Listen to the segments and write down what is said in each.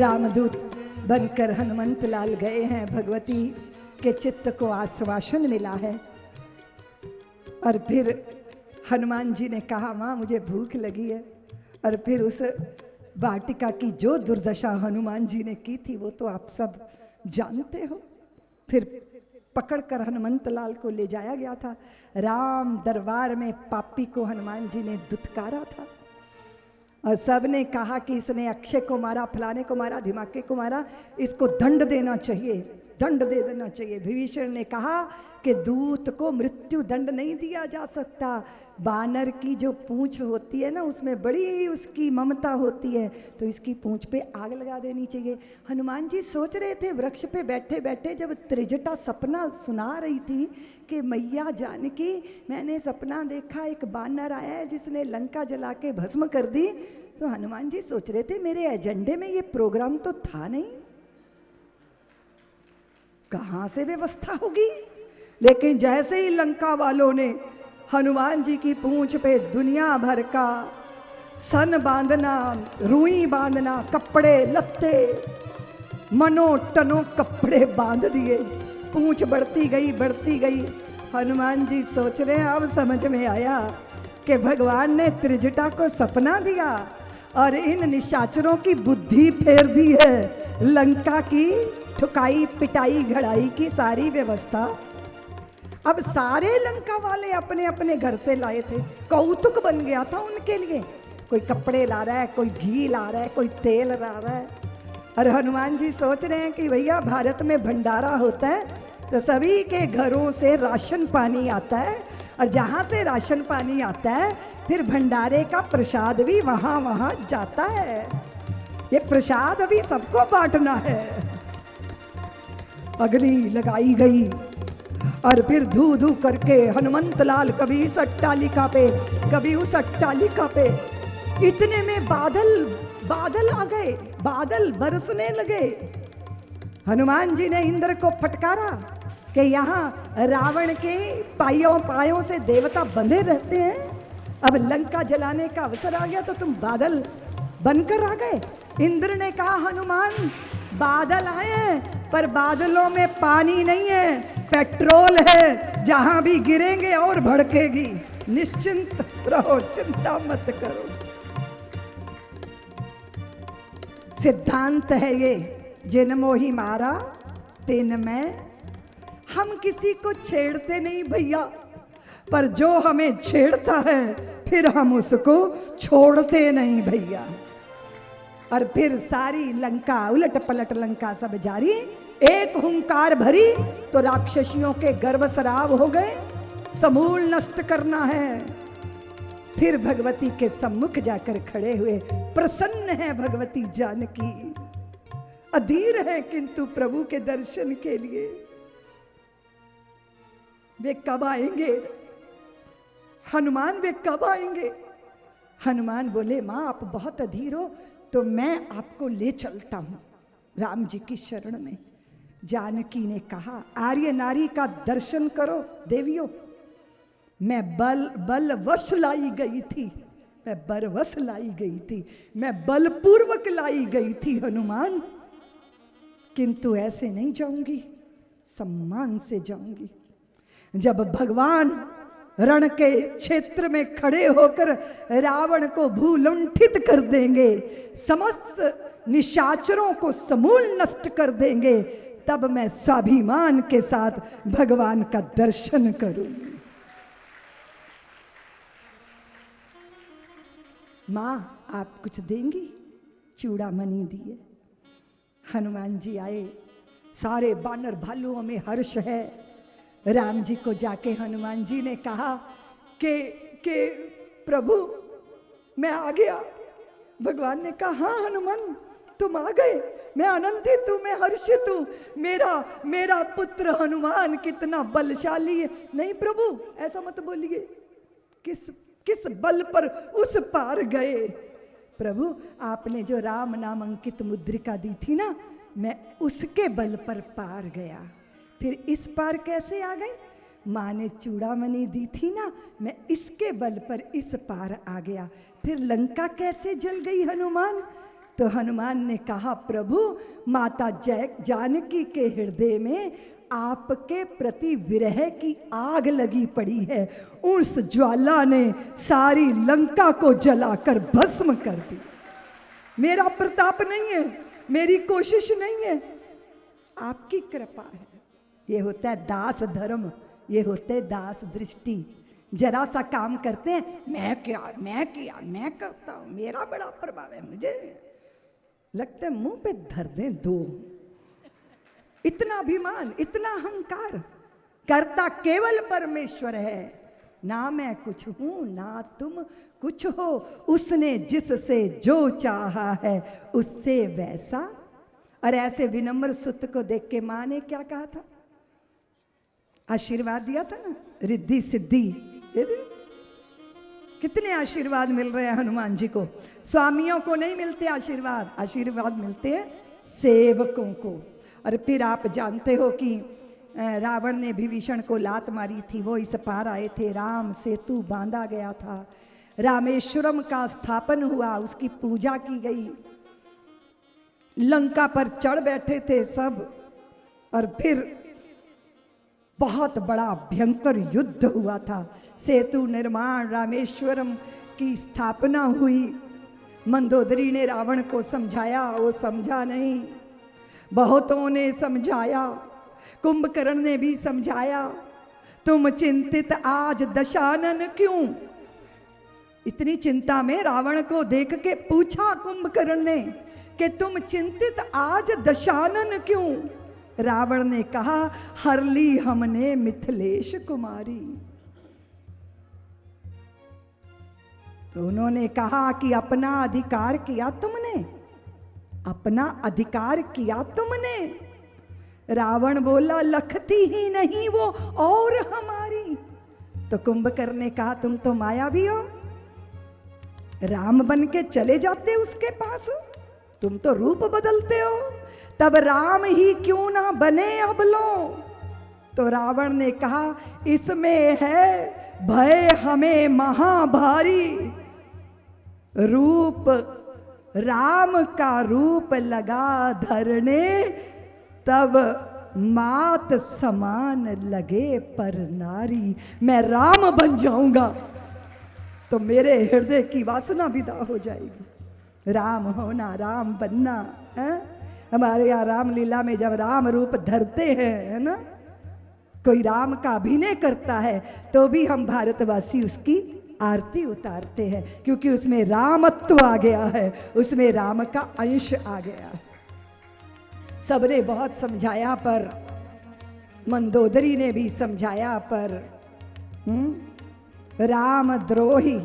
रामदूत बनकर हनुमंत लाल गए हैं। भगवती के चित्त को आश्वासन मिला है। और फिर हनुमान जी ने कहा, माँ मुझे भूख लगी है। और फिर उस वाटिका की जो दुर्दशा हनुमान जी ने की थी वो तो आप सब जानते हो। फिर पकड़कर हनुमंत लाल को ले जाया गया था। राम दरबार में पापी को हनुमान जी ने दुत्कारा था और सब ने कहा कि इसने अक्षय को मारा, फलाने को मारा, धिमाके को मारा, इसको दंड देना चाहिए, दंड दे देना चाहिए। विभीषण ने कहा कि दूत को मृत्यु दंड नहीं दिया जा सकता। बानर की जो पूंछ होती है ना, उसमें बड़ी उसकी ममता होती है, तो इसकी पूंछ पे आग लगा देनी चाहिए। हनुमान जी सोच रहे थे वृक्ष पे बैठे बैठे, जब त्रिजटा सपना सुना रही थी कि मैया जानकी, मैंने सपना देखा एक बानर आया है जिसने लंका जला के भस्म कर दी। तो हनुमान जी सोच रहे थे मेरे एजेंडे में ये प्रोग्राम तो था नहीं, कहाँ से व्यवस्था होगी। लेकिन जैसे ही लंका वालों ने हनुमान जी की पूंछ पे दुनिया भर का सन बांधना, रुई बांधना, कपड़े लत्ते, मनो टनो कपड़े बांध दिए, पूंछ बढ़ती गई बढ़ती गई। हनुमान जी सोच रहे हैं अब समझ में आया कि भगवान ने त्रिजटा को सपना दिया और इन निशाचरों की बुद्धि फेर दी है। लंका की ठुकाई पिटाई घड़ाई की सारी व्यवस्था अब सारे लंका वाले अपने अपने घर से लाए थे। कौतुक बन गया था उनके लिए। कोई कपड़े ला रहा है, कोई घी ला रहा है, कोई तेल ला रहा है। और हनुमान जी सोच रहे हैं कि भैया भारत में भंडारा होता है तो सभी के घरों से राशन पानी आता है, और जहाँ से राशन पानी आता है फिर भंडारे का प्रसाद भी वहाँ वहाँ जाता है। ये प्रसाद अभी सबको बांटना है। अग्नि लगाई गई और फिर धू धू करके हनुमंत लाल कभी इस अट्टालिका पे कभी उस अट्टालिका पे, इतने में बादल आ गए, बादल बरसने लगे। हनुमान जी ने इंद्र को फटकारा कि यहाँ रावण के पायों से देवता बंधे रहते हैं, अब लंका जलाने का अवसर आ गया तो तुम बादल बनकर आ गए। इंद्र ने कहा हनुमान बादल आए हैं पर बादलों में पानी नहीं है, पेट्रोल है, जहां भी गिरेंगे और भड़केगी, निश्चिंत रहो, चिंता मत करो। सिद्धांत है ये, जिन मोही मारा तिन में। हम किसी को छेड़ते नहीं भैया, पर जो हमें छेड़ता है फिर हम उसको छोड़ते नहीं भैया। और फिर सारी लंका उलट पलट लंका सब जारी, एक हुंकार भरी तो राक्षसियों के गर्भ सराव हो गए, समूल नष्ट करना है। फिर भगवती के सम्मुख जाकर खड़े हुए, प्रसन्न है भगवती जानकी, अधीर है किंतु प्रभु के दर्शन के लिए। वे कब आएंगे हनुमान, वे कब आएंगे? हनुमान बोले माँ आप बहुत अधीर हो तो मैं आपको ले चलता हूं राम जी की शरण में। जानकी ने कहा आर्य नारी का दर्शन करो देवियों, मैं बलवश लाई गई थी, मैं बरवश लाई गई थी, मैं बलपूर्वक लाई गई थी हनुमान, किंतु ऐसे नहीं जाऊंगी, सम्मान से जाऊंगी। जब भगवान रण के क्षेत्र में खड़े होकर रावण को भूलुंठित कर देंगे, समस्त निशाचरों को समूल नष्ट कर देंगे, तब मैं स्वाभिमान के साथ भगवान का दर्शन करूंगी। मां आप कुछ देंगी? चूड़ामणि दिए। हनुमान जी आए, सारे बानर भालुओं में हर्ष है। राम जी को जाके हनुमान जी ने कहा कि प्रभु मैं आ गया। भगवान ने कहा हाँ हनुमान तुम आ गए, मैं आनंदित हूँ, मैं हर्षित हूँ, मेरा पुत्र हनुमान कितना बलशाली है। नहीं प्रभु ऐसा मत बोलिए, किस बल पर उस पार गए। प्रभु आपने जो राम नाम अंकित मुद्रिका दी थी ना, मैं उसके बल पर पार गया, फिर इस पार कैसे आ गए? माँ ने चूड़ामणि दी थी ना, मैं इसके बल पर इस पार आ गया। फिर लंका कैसे जल गई हनुमान? तो हनुमान ने कहा, प्रभु माता जानकी के हृदय में आपके प्रति विरह की आग लगी पड़ी है। उस ज्वाला ने सारी लंका को जलाकर भस्म कर दी। मेरा प्रताप नहीं है, मेरी कोशिश नहीं है, आपकी कृपा है। ये होता है दास धर्म, ये होते है दास दृष्टि। जरा सा काम करते हैं, मैं करता हूं, मेरा बड़ा प्रभाव है, मुझे लगता है मुंह पे धर दें दो। इतना अभिमान, इतना अहंकार। करता केवल परमेश्वर है, ना मैं कुछ हूं ना तुम कुछ हो। उसने जिससे जो चाहा है उससे वैसा। और ऐसे विनम्र सुत को देख के मां ने क्या कहा था? आशीर्वाद दिया था ना, रिद्धि सिद्धि दे दे। कितने आशीर्वाद मिल रहे हैं हनुमान जी को। स्वामियों को नहीं मिलते आशीर्वाद, आशीर्वाद मिलते हैं सेवकों को। और फिर आप जानते हो कि रावण ने विभीषण को लात मारी थी, वो इस पार आए थे, राम सेतु बांधा गया था, रामेश्वरम का स्थापन हुआ, उसकी पूजा की गई, लंका पर चढ़ बैठे थे सब। और फिर बहुत बड़ा भयंकर युद्ध हुआ था, सेतु निर्माण, रामेश्वरम की स्थापना हुई। मंदोदरी ने रावण को समझाया, वो समझा नहीं। बहुतों ने समझाया, कुंभकर्ण ने भी समझाया। तुम चिंतित आज दशानन क्यों? इतनी चिंता में रावण को देख के पूछा कुंभकर्ण ने कि तुम चिंतित आज दशानन क्यों? रावण ने कहा, हर ली हमने मिथिलेश कुमारी। तो उन्होंने कहा कि अपना अधिकार किया तुमने, अपना अधिकार किया तुमने। रावण बोला, लखती ही नहीं वो और हमारी। तो कुंभकर्ण ने कहा, तुम तो मायावी हो, राम बन के चले जाते उसके पास, तुम तो रूप बदलते हो, तब राम ही क्यों ना बने अब लो। तो रावण ने कहा, इसमें है भय हमें महाभारी, रूप राम का रूप लगा धरने, तब मात समान लगे पर नारी। मैं राम बन जाऊंगा तो मेरे हृदय की वासना विदा हो जाएगी। राम होना, राम बनना है। हमारे यहाँ रामलीला में जब राम रूप धरते हैं, है ना, कोई राम का अभिनय करता है तो भी हम भारतवासी उसकी आरती उतारते हैं, क्योंकि उसमें रामत्व आ गया है, उसमें राम का अंश आ गया है। सबने बहुत समझाया पर, मंदोदरी ने भी समझाया पर राम द्रोही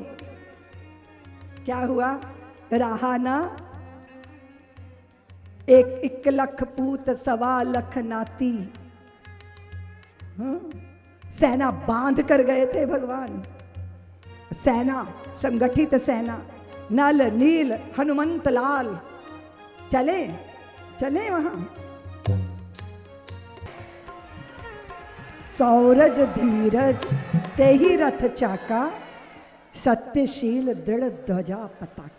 क्या हुआ? रहा ना। 1 लख पूत 1.25 लाख नाती, सेना बांध कर गए थे भगवान। सेना, संगठित सेना, नल नील हनुमंत लाल चले चले वहां। सौरज धीरज ते ही रथ चाका, सत्यशील दृढ़ ध्वजा पताका।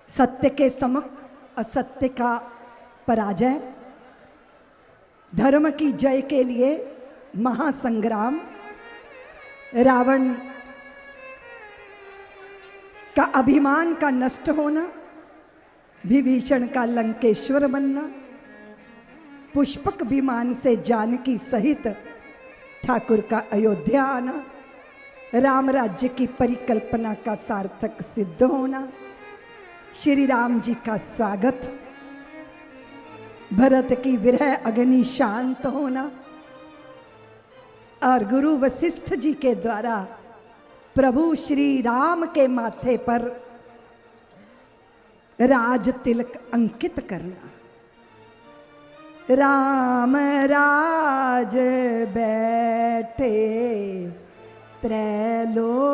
सत्य के समक्ष असत्य का पराजय, धर्म की जय के लिए महासंग्राम, रावण का अभिमान का नष्ट होना, विभीषण का लंकेश्वर बनना, पुष्पक विमान से जानकी सहित ठाकुर का अयोध्या आना, राम राज्य की परिकल्पना का सार्थक सिद्ध होना, श्री राम जी का स्वागत, भरत की विरह अग्नि शांत होना, और गुरु वशिष्ठ जी के द्वारा प्रभु श्री राम के माथे पर राज तिलक अंकित करना। राम राज बैठे त्रैलोका,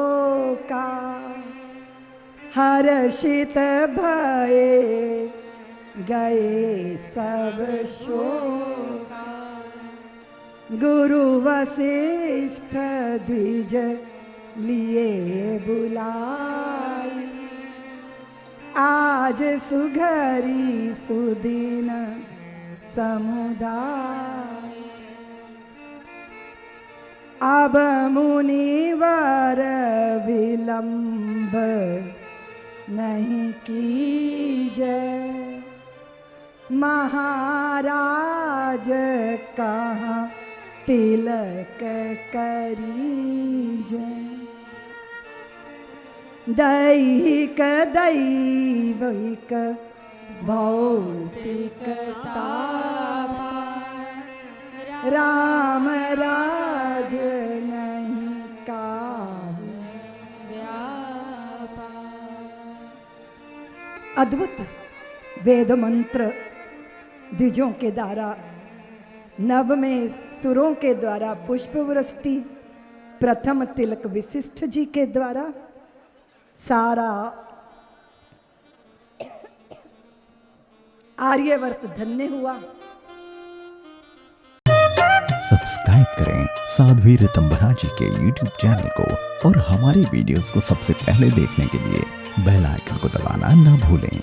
हर्षित भये गए सब शोका। गुरु वशिष्ठ द्विज लिए बुलाई, आज सुघरी सुदीन समुदाय। अब मुनिवर विलंब नहीं कीजय, महाराज कहाँ तिलक करीजय। दैहिक दैविक भौतिकता राम राज नहीं काहू व्यापार। अद्भुत वेद मंत्र द्विजों के द्वारा, नव में सुरों के द्वारा पुष्प वृष्टि, प्रथम तिलक विशिष्ट जी के द्वारा सारा आर्यवर्त धन्य हुआ। सब्सक्राइब करें साध्वी ऋतंभरा जी के YouTube चैनल को और हमारी वीडियोस को सबसे पहले देखने के लिए बेल आइकन को दबाना न भूलें।